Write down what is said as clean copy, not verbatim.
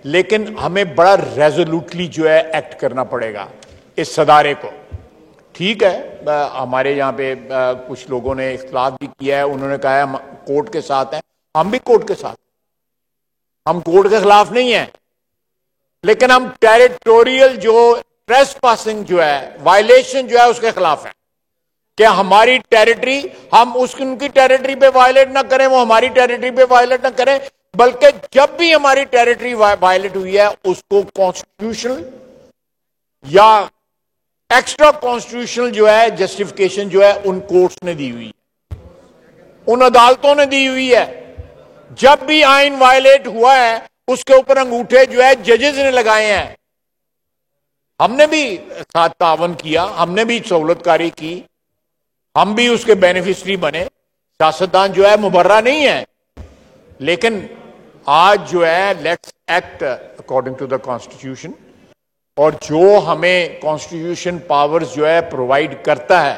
लेकिन हमें बड़ा रेजोल्यूटली जो है एक्ट करना पड़ेगा इस सदारे को। ठीक है, हमारे यहाँ पे कुछ लोगों ने इख्तिलाफ भी किया है, उन्होंने कहा है हम कोर्ट के साथ हैं, हम भी कोर्ट के साथ, हम कोर्ट के खिलाफ नहीं है, लेकिन हम टेरिटोरियल जो ट्रेसपासिंग जो है, वायलेशन जो है, उसके खिलाफ है कि हमारी टेरिटरी, हम उनकी टेरिटरी पे वायलेट ना करें, वो हमारी टेरिटरी पे वायलेट ना करें, बल्कि जब भी हमारी टेरिटरी वायलेट हुई है उसको कॉन्स्टिट्यूशनल या एक्स्ट्रा कॉन्स्टिट्यूशनल जो है जस्टिफिकेशन जो है उन कोर्ट्स ने दी हुई है, उन अदालतों ने दी हुई है। जब भी आइन वायलेट हुआ है उसके ऊपर अंगूठे जो है जजेस ने लगाए हैं। हमने भी साथ तावन किया, हमने भी सहूलतकारी की, हम भी उसके बेनिफिशरी बने। सियासतदान जो है मुबर्रा नहीं है, लेकिन आज जो है let's act according to the constitution, और जो हमें कॉन्स्टिट्यूशन पावर्स जो है प्रोवाइड करता है